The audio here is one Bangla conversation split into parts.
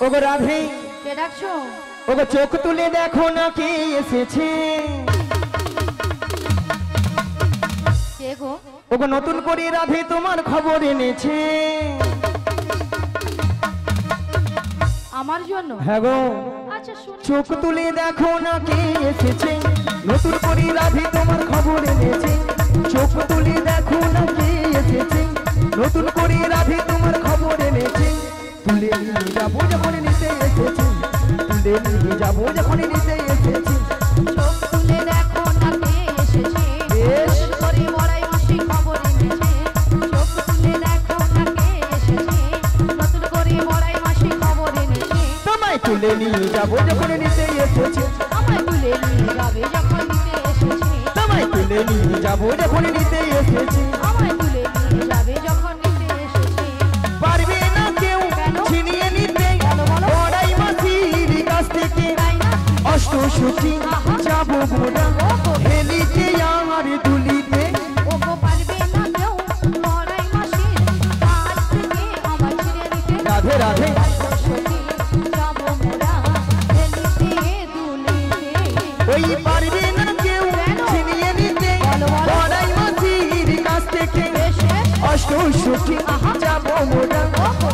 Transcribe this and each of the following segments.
ওগো রাধে কে ডাকছো? ওগো চোখ তুলে দেখো না কে এসেছে। কে গো? ওগো নতুন করে রাধে তোমার খবর এনেছে। আমার জন্য? হ্যাঁ গো। আচ্ছা শুনি। চোখ তুলে দেখো না কে এসেছে, নতুন করে রাধে তোমার খবর এনেছে। চোখ তুলে দেখো না কে এসেছে, নতুন করে রাধে তোমার খবর এনেছে। তুলে নিয়ে যাবো যখন নিতে এসেছি, তুলে নিয়ে যাবো যখন নিতে এসেছি। চোখ তুলে দেখো না কে এসেছে, বেশ করে বড়াই মাসি খবর এনেছে। চোখ তুলে দেখো না কে এসেছে, নতুন করে বড়াই মাসি খবর এনেছে। তোমায় তুলে নিয়ে যাবো যখন নিতে এসেছি, আমায় তুলে নিয়ে যাবে যখন নিতে এসেছে। তোমায় তুলে নিয়ে যাবো যখন নিতে এসেছি। আমায় তুলে নিয়ে যাবে যখন নিতে এসেছে। পারবে না কেউ ছিনিয়ে নিতে বড়াই মাসির কাছ থেকে। অষ্টসখী যাবো মোরা হেলিতে আর দুলিতে। ওগো পারবে না কেউ বড়াই মাসির কাছ থেকে আমায় ছিনিয়ে নিতে। রাধে রাধে যাবো মোরা হেলিতে দুলিতে। ওই পারবে না কেউ ছিনিয়ে নিতে বড়াই মাসির কাছ থেকে। অষ্টসখী যাবো মোরা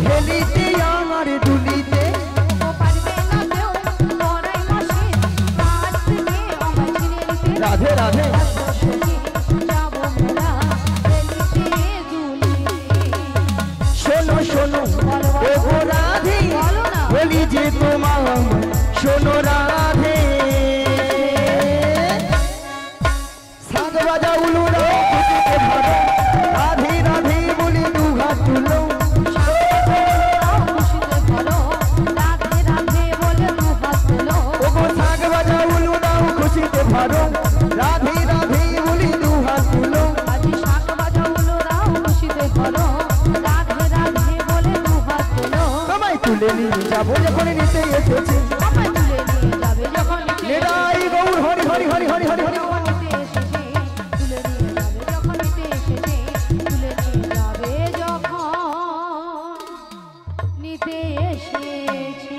হেলিতে আর দুলিতে। ওগো পারবে না কেউ বড়াই মাসির কাছ থেকে আমায় ছিনিয়ে নিতে। রাধে রাধে যাবো মোরা হেলিতে দুলিতে। শোনো শোনো ওগো রাধে, বলো না। বলি যে তোমার শোনো রাধে। সাগ বাজা উলুরা খুশিতে ভরো, রাধে রাধে বলি দু হাত তুলো। খুশিতে ভরো, রাধে রাধে বলে দু হাত তোলো। ওগো সাগ বাজা উলুরা খুশিতে ভরো, রাধে রাধে বলি দু হাত তুলো। আজি শাক বাজা হলো রাও খুশিতে ভরো, রাধে রাধে বলে দু হাত তোলো। তোমায় তুলে নিয়ে যাবো যখন নিতে এসেছি। আমায় তুলে নিয়ে যাবে যখন নিতে নিরাই গৌর হরি হরি হরি হরি হরি হরি। যখন নিতে এসেছে, তুলে নিয়ে যাবে যখন নিতে এসেছে, তুলে নিয়ে যাবে যখন নিতে এসেছে।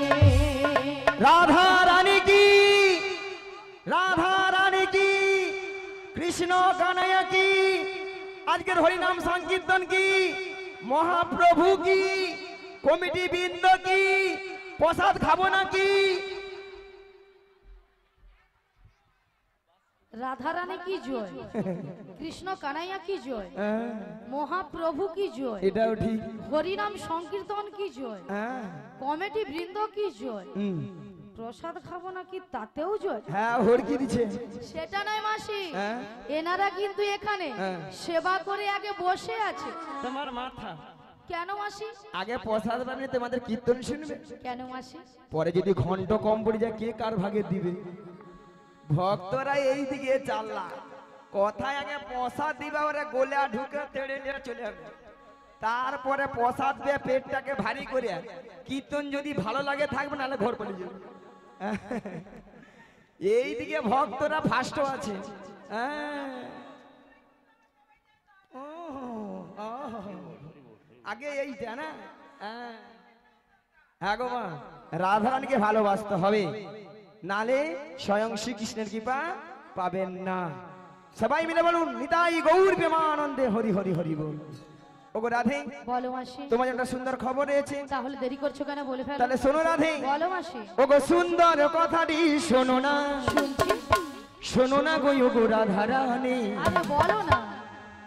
রাধা রানী কি, রাধা রানী কি, কৃষ্ণ কানাইয়া কি, আজকের হরিনাম সংকীর্তন কি, মহাপ্রভু কি, কমিটি বৃন্দ কি, প্রসাদ খাবো নাকি? রাধা রানী কি জয়, কৃষ্ণ কানাইয়া কি জয়, মহাপ্রভু কি জয়, এটাও ঠিক। হরিনাম সংকীর্তন কি জয়, কমিটি বৃন্দ কি জয়, হুম, প্রসাদ খাবো নাকি তাতেও জয়। হ্যাঁ হরকি দিচ্ছে। সেটা নয় মাসি, হ্যাঁ। এনারা কিন্তু এখানে হ্যাঁ। সেবা করে আগে বসে আছে। তোমার মাথা কেন মাসি? আগে প্রসাদ বানিয়ে তোমাদের কীর্তন শুনবে, কেন মাসি? পরে যদি ঘন্ট কম পড়ে যায় কে কার ভাগে দিবে। ভক্তরা এই দিকে চাল্লা, কথায় আগে প্রসাদ দিবা, ওরা গোলা ঢুকে তেড়ে নিয়ে চলে যাবে। তারপরে প্রসাদ দিয়ে পেটটাকে ভারী করে কীর্তন যদি ভালো লাগে থাকবে, নাহলে ঘর পড়ে যাবে। এই দিকে ভক্তরা ফার্স্ট আছে। আগে এইটা না। হ্যাঁ গো মা, রাধারানীকে ভালোবাসতে হবে, নালে স্বয়ং শ্রীকৃষ্ণের কৃপা পাবেন না। সবাই মিলে বলুন নিতাই গৌর প্রেমানন্দে হরি হরি হরি বল। ওগো রাধে, বলো মাসি। তোমার একটা সুন্দর খবর রয়েছে। তাহলে দেরি করছো কেন, বলে ফেলো। তাহলে শোনো রাধে। বলো মাসি। ওগো সুন্দর কথাটি শোনো না, শুনছি। শোনো না গো ওগো রাধারানী। আরে বলো না।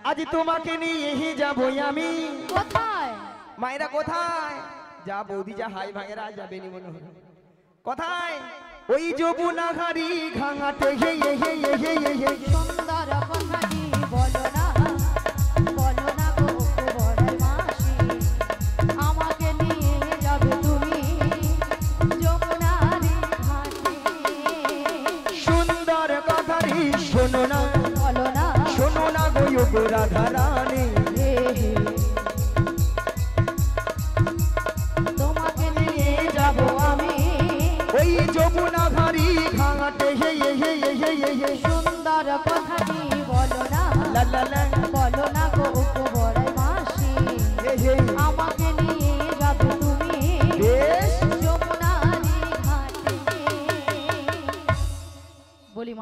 আজ তোমাকে নিয়ে যাবো আমি। কোথায়? মায়েরা কোথায়? যা বৌদি যা হাই ভাঙেরা যাবে নি মনে হয়। কোথায়? ওই যমুনা ঘাড়ি ঘাঙাতে হে হে হে হে হে হে। সুন্দর কথাটি বলো না, বলো না গো বড়াই মাসি, আমাকে নিয়ে যাবে তুমি যমুনার ঘাটে। সুন্দর কথাটি শোনো না, বলো না। শোনো না গো ওগো রাধারানী। হে হে, তোমাকে নিয়ে যাবো আমি ওই যমুনা ঘাড়ি ঘাঙাতে হে হে হে হে হে হে। সুন্দর কথাটি বলো না,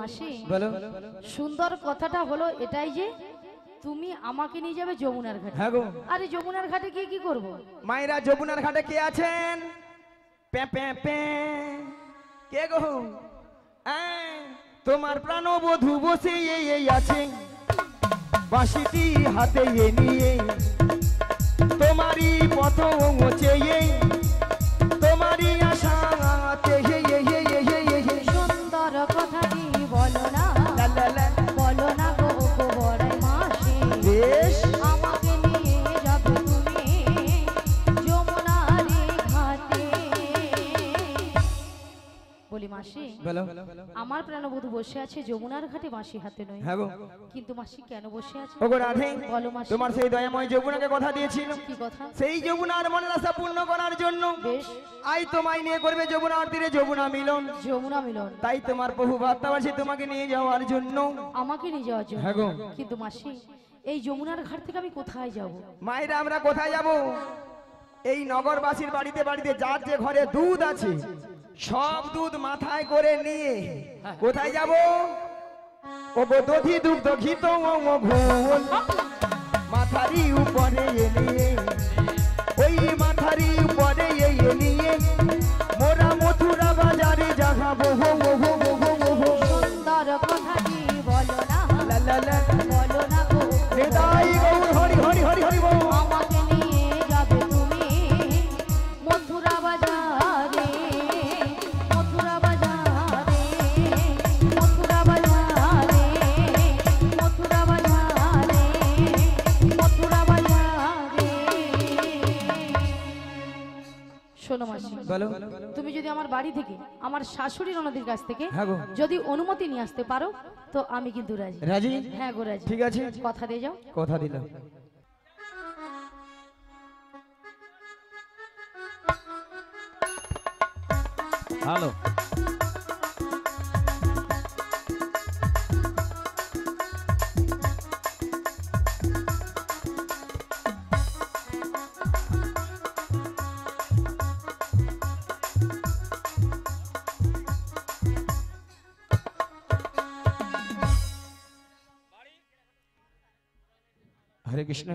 মাসি বলো। সুন্দর কথাটা হলো এটাই যে তুমি আমাকে নিয়ে যাবে যমুনার ঘাটে। হ্যাঁ গো। আরে যমুনার ঘাটে গিয়ে কি করব? মায়েরা যমুনার ঘাটে কে আছেন? পে পে পে। কে গো? তোমার প্রাণবধূ বসে এই আছে, বাঁশিটি হাতে নিয়ে, তোমারই পথ চেয়ে, তোমারই আশাতে সুন্দর কথাটি বলো না, লা লা লা। বলো না গো গো বড়াই মাসি, বেশ। আমাকে নিয়ে যাবে তুমি যমুনার ঘাটে। বলি মাসি, বলো। আমার প্রাণবধূ বসে আছে যমুনার ঘাটে বাঁশি হাতে নয়, হ্যাঁ গো। কিন্তু মাসি কেন বসে আছে? ওগো রাধে, বলো মাসি। তোমার সেই দয়াময় যমুনাকে কথা দিয়েছিল, কি কথা? সেই যমুনার মনের আশা পূর্ণ করার জন্য বেশ, আই তোমায় নিয়ে করবে যমুনার তীরে যমুনা মিলন। যমুনা মিলন তাই তোমার বহু বার্তাবাসী তোমাকে নিয়ে যাওয়ার জন্য। আমাকে নিয়ে যাওয়ার জন্য। হ্যাঁ গো। কিন্তু মাসি, এই যমুনার ঘাট থেকে আমি কোথায় যাব? মায়েরা আমরা কোথায় যাব? এই নগরবাসীর বাড়িতে বাড়িতে যার যে ঘরে দুধ আছে, সব দুধ মাথায় করে নিয়ে কোথায় যাব? ও গো দধি দুগ্ধ ঘিত ঘোল মাথারি উপরে নিয়ে, ওই মাথারি উপরে নিয়ে মোরা মথুরা বাজারে যাবো। সুন্দর কথাটি বলো না, লা লা লা। বলো না গো নিতাই গৌর হরি হরি হরি হরি বল। আমাকে নিয়ে যাবে তুমি মথুরা বাজারে, মথুরা বাজারে, মথুরা বাজারে, মথুরা বাজারে, মথুরা বাজারে। শোনো মাসি, বলো। তুমি যদি আমার বাড়ি থেকে আমার শাশুড়ি ননদের কাছ থেকে হ্যাঁ গো। যদি অনুমতি নিয়ে আসতে পারো তো আমি কিন্তু রাজি। রাজি? হ্যাঁ গো রাজি। ঠিক আছে, কথা দিয়ে যাও। কথা দিলাম। হ্যালো, হরে কৃষ্ণ।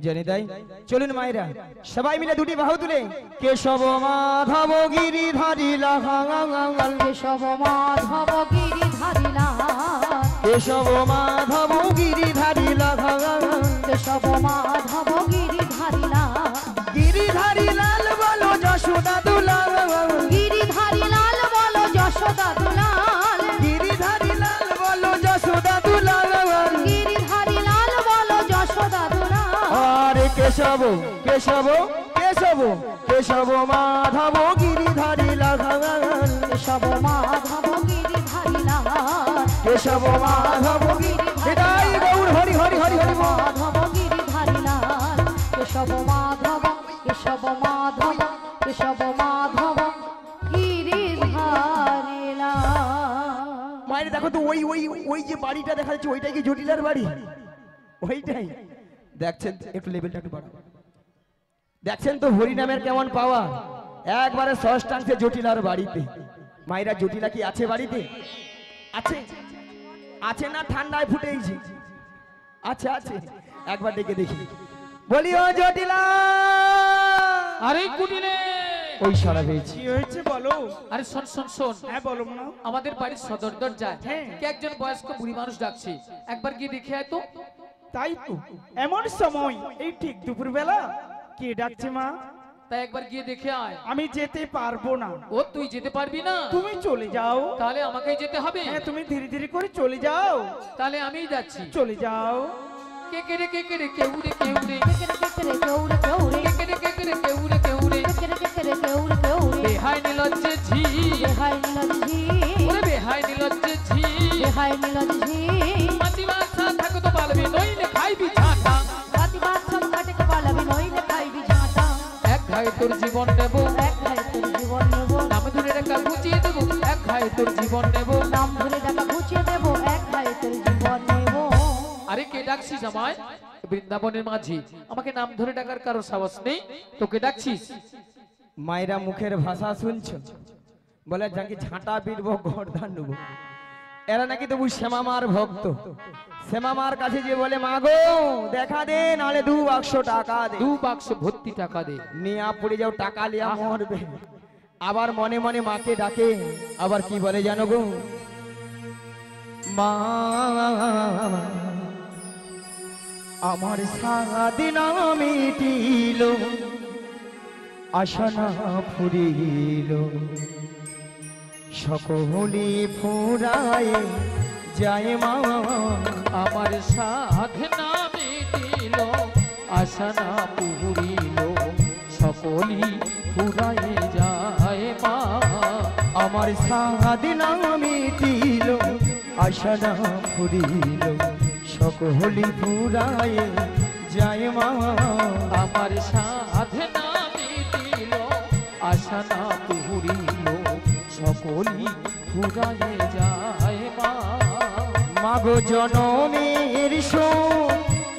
জনিদাই চলুন মায়েরা সবাই মিলে দুটি বাহু তুলে কেশব মাধব গিরিধারী লাগাঙ্গাল, কেশব মাধব গিরিধারী লাল, কেশব মাধব গিরিধারী লাগাঙ্গাল, কেশব মাধব গিরিধারী লাল, গিরিধারী লাল বলো যশোদা দুলাল, গিরিধারী লাল বলো যশোদা দুলাল, গিরিধারী লাল বলো যশোদা দুলাল, গিরিধারী লাল বলো যশোদা দুলাল। আরে কেশব কেশব কেশব কেশব মাধব গিরিধারী লাগাঙ্গাল, কেশব মাধব গিরিধারী লাল, কেশব মাধব নিতাই গৌর হরি হরি হরি হরি বল। মাধব গিরিধারী লাল, কেশব মাধব, কেশব মাধব, কেশব মাধব গিরিধারী লাল। মায়ের দেখো তো ওই ওই ওই যে বাড়িটা দেখা যাচ্ছে, ওইটাই কি জটিলার বাড়ি? ওইটাই দেখছেন, একটু লেভেলটা একটু বাড়াও। দেখছেন তো হরিনামের কেমন পাওয়া, একবারে ষষ্ঠাংশে জটিলার বাড়িতে। মায়েরা জটিলা কি আছে বাড়িতে? আছে আছে না ঠান্ডায় ফুটেইছে? আছে আছে, একবার ডেকে দেখি। বলিও জটিলা। আরে কুটিলে, ওই সারা পেয়েছি। কি হয়েছে বলো? আরে শোন শোন শোন, হ্যাঁ বলো না। আমাদের বাড়ির সদর দরজায় হ্যাঁ। কে একজন বয়স্ক বুড়ি মানুষ ডাকছে, একবার গিয়ে দেখে আয় তো। তাই তো, এমন সময় এই ঠিক দুপুরবেলা কে ডাকছে মা? তাই একবার গিয়ে দেখে আয়। আমি যেতে পারবো না। ও তুই যেতে পারবি না? তুমি চলে যাও। তাহলে আমাকেই যেতে হবে। হ্যাঁ তুমি ধীরে ধীরে করে চলে যাও। তাহলে আমিই যাচ্ছি। চলে যাও। কে কে রে কে কে রে কেউ রে কেউ রে, কেকেরে কেকেরে কেউরে কেউরে, কে কে রে কে কে রে কেউ রে কেউ রে, কেকেরে কেকেরে কেউরে কেউরে, বেহাই নিলজ্জে ঝি, বেহাই নীলজি, ওরে বেহাই নিলজ্জে ঝি, বেহাই নীলজি। মাটি মাছা থাকো তো পালবি নইলে খাইবি ঝাঁটা, রাতি বাচ্চা কাটে পালাবি নইলে খাইবি ঝাঁটা। এক ঘায়ে তোর জীবন নেব, এক ঘায়ে তোর জীবন নেব, নাম ধরে রেখা গুছিয়ে দেবো, এক ঘায়ে তোর জীবন নেব। নাম ধরে টাকা ঘুচিয়ে দেবো, এক ঘায়ে তোর জীবন নেব। আরে কে ডাকছিস আমায়? বৃন্দাবনের মাঝি, আমাকে নাম ধরে ডাকার কারো সাহস নেই, তোকে ডাকছিস। মায়েরা মুখের ভাষা শুনছো, বলে যাকে ঝাঁটা পিটবো গর্দান নেবো। এরা নাকি তবু শ্যামামার ভক্ত। শ্যামামার কাছে যে বলে মা গো দেখা দে, নালে 2 বাক্স টাকা দে। 2 বাক্স ভর্তি টাকা দে। নিয়া পড়ে যাও, টাকা লিয়া মরবে। আবার মনে মনে মাকে ডাকে, আবার কি বলে জানো গো, মা আমার সারাদিন মিটিল, আশা না ফুরিল, সকলে ফুরায় যায় মা আমার সাধনা মিটিল, আশা না পুরিল, সকলি ফুরায়ে যায় মা। আমার সাধনা মিটিল, আশা না ফুরিল, সকলে ফুরায় যায় মা। আমার সাধনা মিটিল, আশা না পুরিল, সকলি ফুরায়ে যায় মা। মাগো জনমের শোক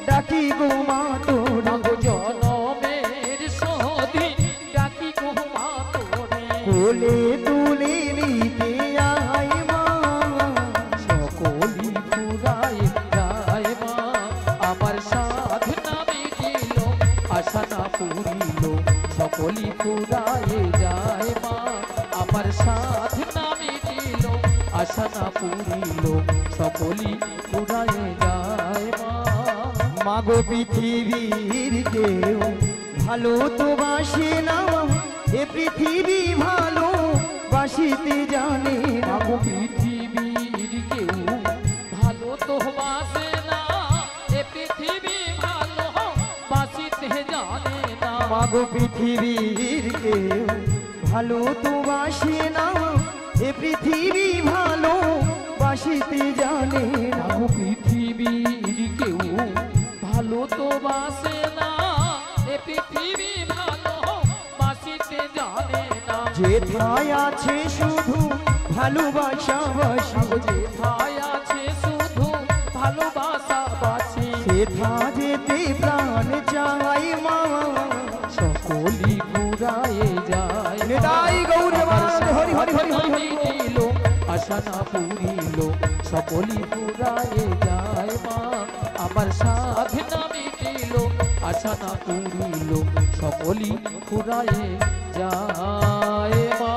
ডাকি গো মা তোর, মাগো জনমের সদিন ডাকি গো মা তোরে, কোলে তুলে নিতে আয় মা। সকলি ফুরায়ে যায় মা। আমার সাধনা মিটিল, আশা না পুরিল, সকলি ফুরায়ে যায় মা। আমার সাধনা মিটিল, আশা না পুরিল, সকলি ফুরায়ে যায় মা। মাগো পৃথিবীর কেউ ভালো তো বাসে না, এ পৃথিবী ভালো বাসিতে জানে না। মাগো পৃথিবীর কেউ ভালো তো বাসে না, এ পৃথিবী ভালো বাসিতে জানে না। মাগো পৃথিবীর কেউ ভালো তো বাসে না, এ পৃথিবী ভালো বাসিতে জানে না। মাগো পৃথিবীর কেউ ভালো তো বাসে না, এ পৃথিবী ভালো বাসিতে জানে না। যেথায় আছে শুধু ভালোবাসা বাসি, মাগো যেথায় আছে শুধু ভালোবাসা বাসি, সেথা যেতে প্রাণ চাই মা। সকলি ফুরায়ে যায় মা। নিতাই গৌরবাদ হরি হরি হরি হরি হরি। মিটিল, আশা না পুরিল, সকলি ফুরায়ে যায় মা। আমার সাধনা মিটিল, আশা না পুরিল, সকলি ফুরায়ে যায় মা।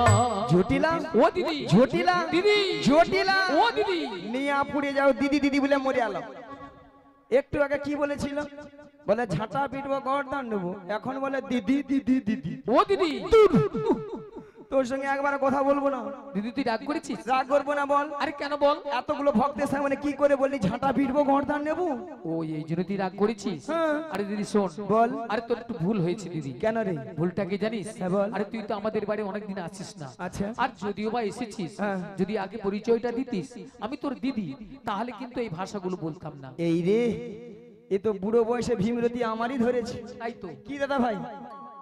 জটিলা ও দিদি, জটিলা দিদি, জটিলা ও দিদি, নিয়া পুড়ে যাও দিদি দিদি বলে মরে আলাম। একটু আগে কি বলেছিল, বলে ঝাঁটা পিটবো গর্দান নেবো, এখন বলে দিদি দিদি দিদি। ও দিদি, তোর সঙ্গে একবার কথা বলবো না, দিদি তুই রাগ করেছিস? রাগ করবো না বল। আরে কেন বল? এতগুলো ভক্তের সামনে কি করে বললি ঝাঁটা পিটবো গর্দান নেবো? ও এই জন্য তুই রাগ করেছিস? হ্যাঁ। আরে দিদি শোন, বল। আরে তোর একটু ভুল হয়েছে দিদি। কেন রে? ভুলটা কি জানিস? হ্যাঁ, বল। আরে তুই তো আমাদের বাড়ি অনেকদিন আসিস না। আচ্ছা। আর যদিও বা এসেছিস, হ্যাঁ। যদি আগে পরিচয়টা দিতিস আমি তোর দিদি, তাহলে কিন্তু এই ভাষাগুলো বলতাম না। এই রে, এ তো বুড়ো বয়সে ভীমরতি আমারই ধরেছে। তাই তো। কি দাদা ভাই,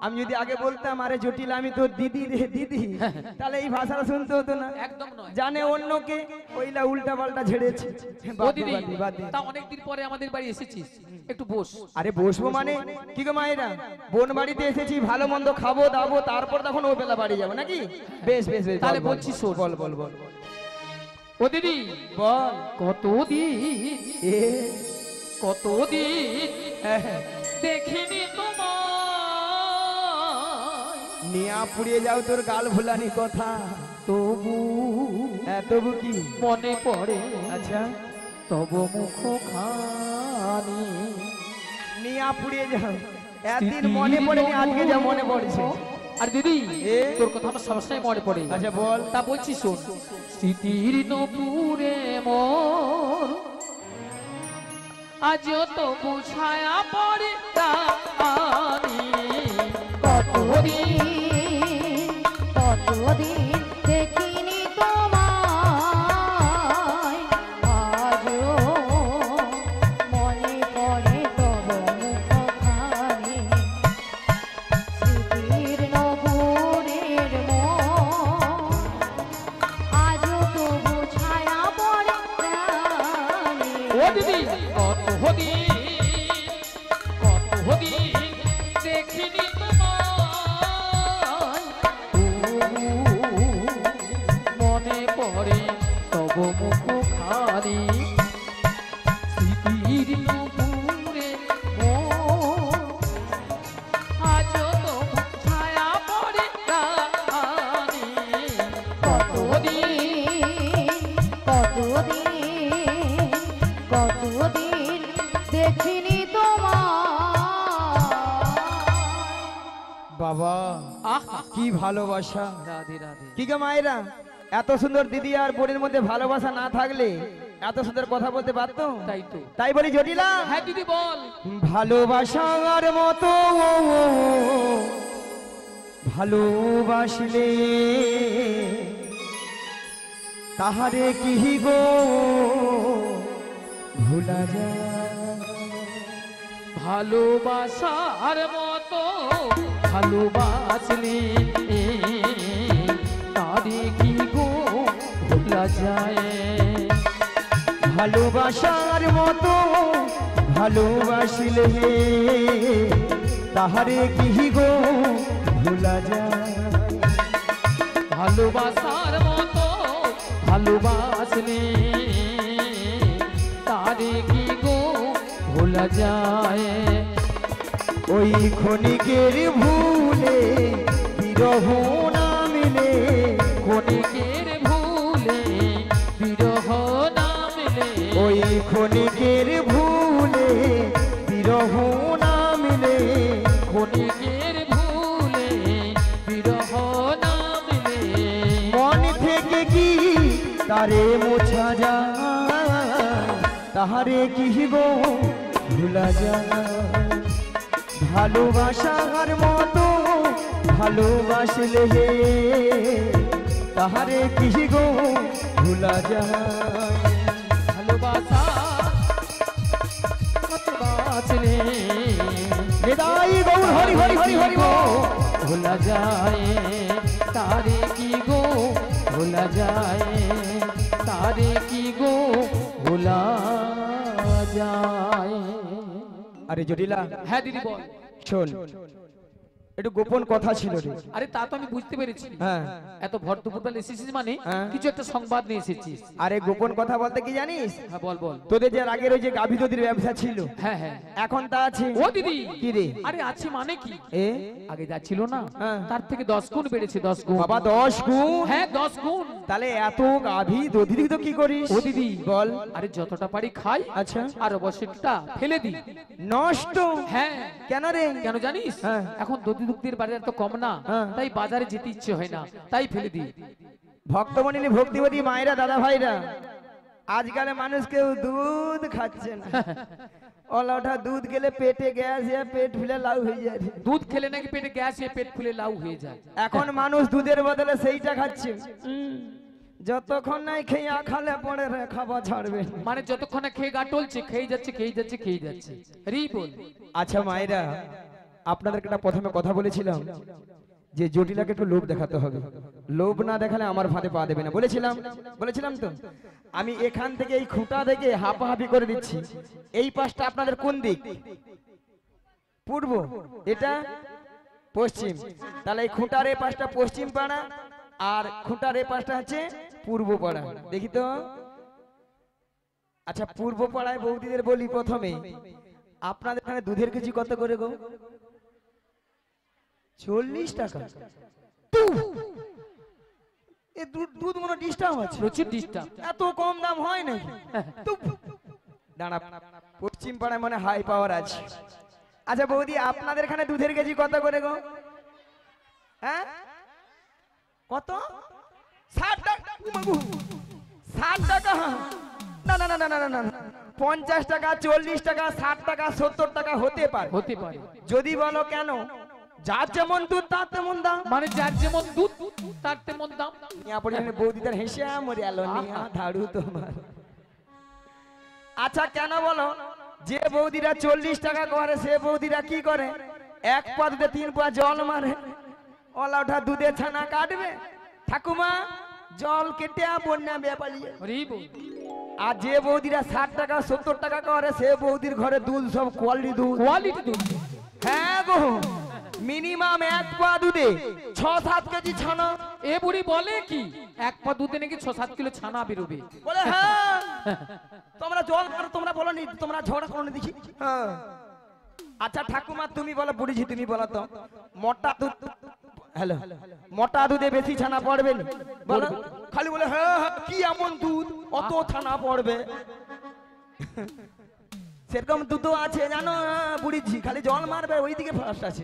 আমি যদি আগে বলতাম আরে জটিল আমি তোর দিদি রে দিদি, তাহলে এই ভাষাটা শুনতে হতো না। একদম নয়। জানে অন্যকে, ওইলা উল্টা পাল্টা ঝেড়েছে। ও দিদি, তা অনেকদিন পরে আমাদের বাড়ি এসেছিস, একটু বস। আরে বসবো মানে কি গো মায়েরা, বোন বাড়িতে এসেছি, ভালো মন্দ খাবো দাবো, তারপর তখন ও বেলা বাড়ি যাবো নাকি? বেশ বেশ বেশ, তাহলে বল, বল, বলছি শোন। বল বল বল ও দিদি, বল। কতদিন এ কতদিন হ্যাঁ, হ্যাঁ। দেখিনি তোমায়, নিয়া পুড়িয়ে যাও তোর গাল ভুলানি কথা, তবু তবু কি মনে পড়ে আচ্ছা তব মুখ খানি। নিয়া পুড়িয়ে যাও, একদিন মনে পড়েনি, আজকে যা মনে পড়ছে। আর দিদি এ? তোর কথা আমার সবসময় মনে পড়ে। আচ্ছা বল। তা বলছি শোন, স্মৃতির নপুরে মোর আজ তো বুঝায়া পড়ে রানী। কতদিন কতদিন দেখিনি তোমায়, আজও মনে পড়ে তব মুখখানি। স্মৃতির নপুরের মন আজও তবু ছায়া পড়ে প্রাণে। ও দিদি, কতদিন দেখিনি তোমায়, তবু বাবা আহা কি ভালোবাসা। রাধে রাধে কি গো মায়েরা, এত সুন্দর দিদি আর বোনের মধ্যে ভালোবাসা না থাকলে এত সুন্দর কথা বলতে পারতো? তাই তো তাই বলি জটিলা, হ্যাঁ দিদি বল ভালোবাসার মতো ভালোবাসলে তাহারে কি গো ভোলা যায়। ভালোবাসার মতো ভালোবাসলে তারে কি গো ভোলা যায়। ভালোবাসার মতো ভালোবাসলে তাহারে কি গো ভোলা যায়। ভালোবাসার মতো ভালোবাসলে তারে কি গো ভোলা যায়। ওই ক্ষণিকের ভুলে বিরহ না মিলে, ক্ষণিকের ভুলে বিরহ না মিলে, ওই ক্ষণিকের ভুলে বিরহ না মিলে, ক্ষণিকের ভুলে বিরহ না মিলে, মন থেকে কি তারে মোছা যায়, তাহারে কি গো ভোলা যায়। ভালোবাসার মতো ভালোবাসলে তাহারে কি গো ভোলা যায়। ভালোবাসা কত বাঁচলে হৃদয় গৌর হরি হরি হরি হরি গো ভোলা যায়। তারে কি গো ভোলা যায়, তারে কি গো ভোলা যায়। আরে জটিলা, হ্যাঁ দিদি বল। শোন, একটু গোপন কথা ছিল রে। আরে তা তো আমি বুঝতে পেরেছি, হ্যাঁ এত ভর দুপুরবেলা এসেছিস মানে হ্যাঁ। কিছু একটা সংবাদ নিয়ে এসেছিস। আরে গোপন কথা বলতে কি জানিস, হ্যাঁ বল বল। তোদের যে আগের ওই যে গাভী দধির ব্যবসা ছিল হ্যাঁ হ্যাঁ এখন তা আছে? ও দিদি কি রে? আরে আছে মানে কি, এ আগে যা ছিল না হ্যাঁ। তার থেকে 10 গুণ বেড়েছে, 10 গুণ। বাবা 10 গুণ? হ্যাঁ 10 গুণ। তাহলে এত গাভী দধি তো কি করিস? ও দিদি বল। আরে যতটা পারি খাই, আচ্ছা। আর অবশ্যটা ফেলে দিই। নষ্ট? হ্যাঁ কেন রে? কেন জানিস, হ্যাঁ। এখন দধি দুগ্ধের বাজার তো কম না, হ্যাঁ। তাই বাজারে যেতে ইচ্ছে হয় না, তাই ফেলে দিই। ভক্তমণি ভক্তিবতী মায়েরা দাদা ভাইরা, আজকাল মানুষ কেউ দুধ খাচ্ছে না। ওটা দুধ গেলে পেটে গ্যাস পেট ফুলে লাউ হয়ে যায়। দুধ খেলে নাকি পেটে গ্যাস হয়ে পেট ফুলে লাউ হয়ে যায়। এখন মানুষ দুধের বদলে সেইটা খাচ্ছে। যতক্ষণ নাই খেয়ে খালে পড়ে রে খাবার ছাড়বে না। মানে যতক্ষণ না খেয়ে গা টলছে, খেয়ে যাচ্ছে খেয়ে যাচ্ছে খেয়ে যাচ্ছে। রি বল। আচ্ছা মায়েরা, আপনাদেরকে একটা প্রথমে কথা বলেছিলাম যে জটিলাকে একটু লোভ দেখাতে হবে, লোভ না দেখালে আমার ফাঁদে পা দেবে না। বলেছিলাম তো। আমি এখান থেকে এই খুঁটা থেকে হাঁপাহাপি করে দিচ্ছি। এই পাশটা আপনাদের কোন দিক? পূর্ব, এটা পশ্চিম। তাহলে এই খুঁটার এই পাশটা পশ্চিম পাড়া আর খুঁটার এই পাশটা হচ্ছে পূর্ব পাড়া। দেখি তো। আচ্ছা পূর্ব পাড়ায় বৌদিদের বলি প্রথমে, আপনাদের এখানে দুধের কেজি কত করে গো? 40 টাকা। এ দুধ মনে ডিস্টার্ব আছে, প্রচুর ডিস্টার্ব। এত কম দাম হয় নাকি? দাঁড়া, পশ্চিম পাড়ায় মনে হাই পাওয়ার আছে। আচ্ছা বৌদি, আপনাদের এখানে দুধের কেজি কত করে গো? হ্যাঁ কত? 60 টাকা। 60 টাকা? না না না না না না, 50 টাকা, 40 টাকা, 60 টাকা, 70 টাকা হতে পারে। হতে পারে। যদি বলো কেন, যার যেমন দুধ তার তেমন দাম। মানে যার যেমন দুধ তার তেমন দাম। বৌদিদার হেসে মরে আলো নিয়া ধাড়ু তোমার। আচ্ছা কেন বলো, যে বৌদিরা 40 টাকা করে সে বৌদিরা কি করে? 1 পা দুধে 3 পা জল মারে। ওলা ওঠা দুধে ছানা কাটবে, ঠাকুমা জল কেটে বন্যা বেপালিয়ে। রি বল। আর যে বৌদিরা 60 টাকা 70 টাকা করে সে বৌদির ঘরে দুধ সব কোয়ালিটি দুধ। কোয়ালিটি দুধ। হ্যাঁ গো, মিনিমাম 1 পা দুধে 6-7 কেজি ছানা। এ বুড়ি বলে কি 1 পা দুধে নাকি 6-7 কিলো ছানা বেরোবে? বলে হ্যাঁ। তোমরা জল করো, তোমরা বলো নি, তোমরা ঝগড়া করো নি দেখি। হ্যাঁ। আচ্ছা ঠাকুমা তুমি বলো, বুড়িজি তুমি বলো তো, মোটা দুধ, হ্যালো, মোটা দুধে বেশি ছানা পড়বে না? বলো। খালি বলে হ্যাঁ হ্যাঁ, কি এমন দুধ অত ছানা পড়বে? সেরকম দুধ আছে জানো বুড়িজি, খালি জল মারবে ওইদিকে ফার্স্ট আছে।